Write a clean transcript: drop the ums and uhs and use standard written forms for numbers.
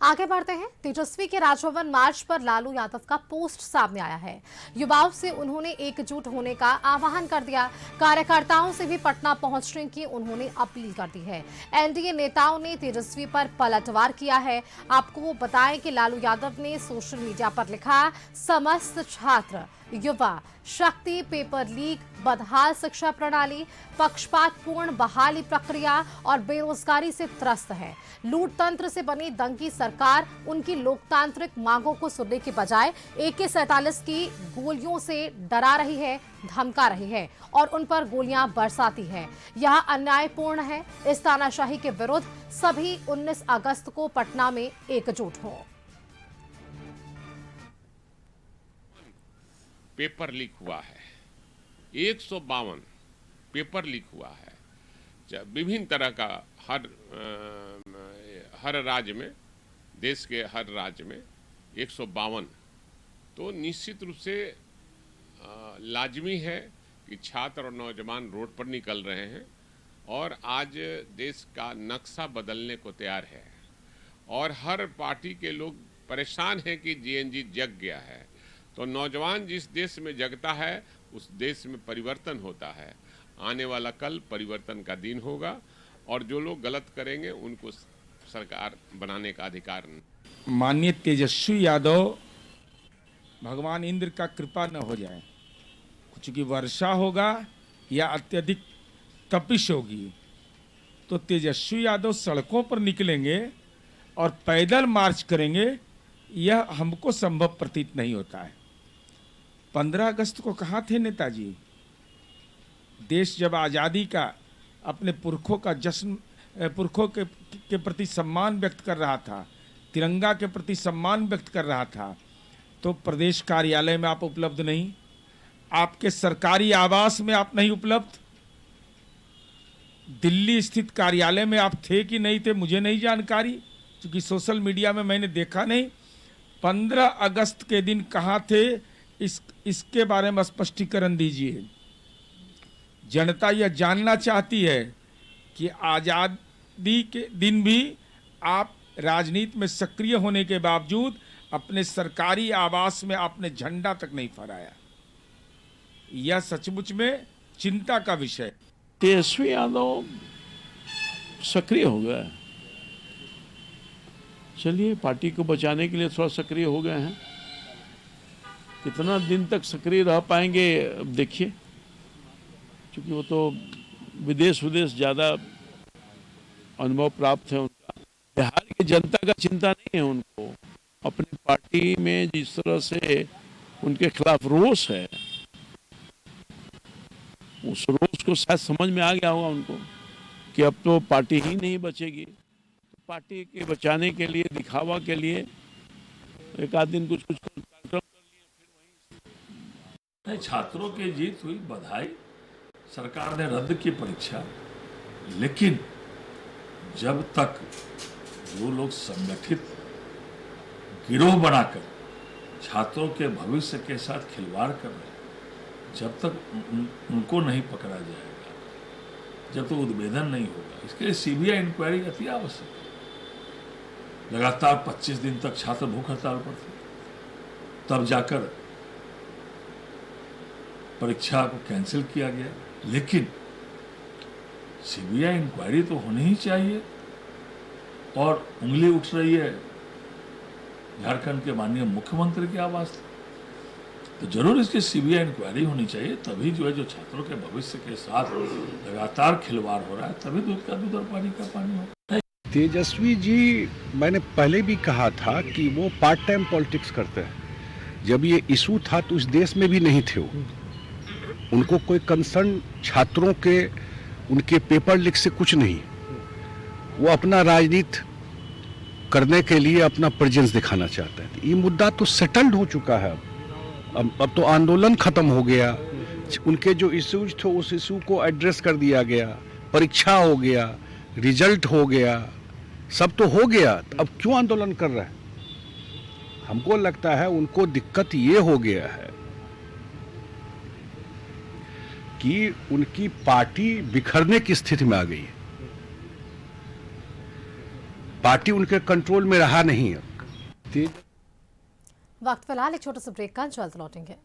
आगे बढ़ते हैं। तेजस्वी के राजभवन मार्च पर लालू यादव का पोस्ट सामने आया है। युवाओं से उन्होंने एकजुट होने का आह्वान कर दिया। कार्यकर्ताओं से भी पटना पहुंचने की उन्होंने अपील कर दी है। एनडीए नेताओं ने तेजस्वी पर पलटवार किया है। आपको बताएं कि लालू यादव ने सोशल मीडिया पर लिखा, समस्त छात्र युवा शक्ति पेपर लीक, बदहाल शिक्षा प्रणाली, पक्षपातपूर्ण बहाली प्रक्रिया और बेरोजगारी से त्रस्त है। लूट तंत्र से बनी दंगी सरकार उनकी लोकतांत्रिक मांगों को सुनने के बजाय AK-47 की गोलियों से डरा रही है, धमका रही है और उन पर गोलियां बरसाती है। यह अन्यायपूर्ण है। इस तानाशाही के विरुद्ध सभी 19 अगस्त को पटना में एकजुट हों। पेपर लीक हुआ है, 152 पेपर लीक हुआ है। विभिन्न तरह का हर राज्य में, देश के हर राज्य में 152। तो निश्चित रूप से लाजमी है कि छात्र और नौजवान रोड पर निकल रहे हैं और आज देश का नक्शा बदलने को तैयार है और हर पार्टी के लोग परेशान हैं कि GNG जग गया है। तो नौजवान जिस देश में जगता है उस देश में परिवर्तन होता है। आने वाला कल परिवर्तन का दिन होगा और जो लोग गलत करेंगे उनको सरकार बनाने का अधिकार नहीं। माननीय तेजस्वी यादव, भगवान इंद्र का कृपा न हो जाए, कुछ की वर्षा होगा या अत्यधिक तपिश होगी तो तेजस्वी यादव सड़कों पर निकलेंगे और पैदल मार्च करेंगे, यह हमको संभव प्रतीत नहीं होता है। 15 अगस्त को कहाँ थे नेताजी? देश जब आज़ादी का अपने पुरखों का जश्न, पुरखों के प्रति सम्मान व्यक्त कर रहा था, तिरंगा के प्रति सम्मान व्यक्त कर रहा था, तो प्रदेश कार्यालय में आप उपलब्ध नहीं, आपके सरकारी आवास में आप नहीं उपलब्ध, दिल्ली स्थित कार्यालय में आप थे कि नहीं थे मुझे नहीं जानकारी, क्योंकि सोशल मीडिया में मैंने देखा नहीं। 15 अगस्त के दिन कहाँ थे, इसके बारे में स्पष्टीकरण दीजिए। जनता यह जानना चाहती है कि आज़ादी के दिन भी आप राजनीति में सक्रिय होने के बावजूद अपने सरकारी आवास में आपने झंडा तक नहीं फहराया। यह सचमुच में चिंता का विषय। तेजस्वी यादव सक्रिय हो गए, चलिए पार्टी को बचाने के लिए थोड़ा सक्रिय हो गए हैं। कितना दिन तक सक्रिय रह पाएंगे अब देखिए, क्योंकि वो तो विदेश ज़्यादा अनुभव प्राप्त है उनका। बिहार की जनता का चिंता नहीं है उनको, अपनी पार्टी में जिस तरह से उनके खिलाफ रोष है, उस रोष को शायद समझ में आ गया होगा उनको कि अब तो पार्टी ही नहीं बचेगी। तो पार्टी के बचाने के लिए, दिखावा के लिए एक आध दिन कुछ कार्यक्रम कर लिए, फिर वहीं। छात्रों की जीत हुई, बधाई। सरकार ने रद्द की परीक्षा, लेकिन जब तक जो लोग संगठित गिरोह बनाकर छात्रों के भविष्य के साथ खिलवाड़ कर रहे हैं, जब तक उनको नहीं पकड़ा जाएगा, जब तक उद्भेदन नहीं होगा, इसके लिए CBI इंक्वायरी अति आवश्यक है। लगातार 25 दिन तक छात्र भूख हड़ताल पर थे, तब जाकर परीक्षा को कैंसिल किया गया। लेकिन CBI इंक्वायरी तो होनी ही चाहिए। और उंगली उठ रही है झारखंड के माननीय मुख्यमंत्री के आवाज से, तो जरूर इसकी CBI इंक्वायरी होनी चाहिए। तभी जो है, जो छात्रों के भविष्य के साथ लगातार खिलवाड़ हो रहा है, तभी दूध का दूध और पानी का पानी होगा। तेजस्वी जी, मैंने पहले भी कहा था कि वो पार्ट टाइम पॉलिटिक्स करते हैं। जब ये इशू था तो उस देश में भी नहीं थे वो, उनको कोई कंसर्न छात्रों के, उनके पेपर लीक से कुछ नहीं। वो अपना राजनीति करने के लिए अपना प्रेजेंस दिखाना चाहते हैं। ये मुद्दा तो सेटल्ड हो चुका है। अब तो आंदोलन खत्म हो गया, उनके जो इश्यूज थे उस इशू को एड्रेस कर दिया गया, परीक्षा हो गया, रिजल्ट हो गया, सब तो हो गया। अब क्यों आंदोलन कर रहे हैं? हमको लगता है उनको दिक्कत ये हो गया है कि उनकी पार्टी बिखरने की स्थिति में आ गई है। पार्टी उनके कंट्रोल में रहा नहीं है। वक्त फिलहाल एक छोटे से ब्रेक का, जल्द लौटेंगे।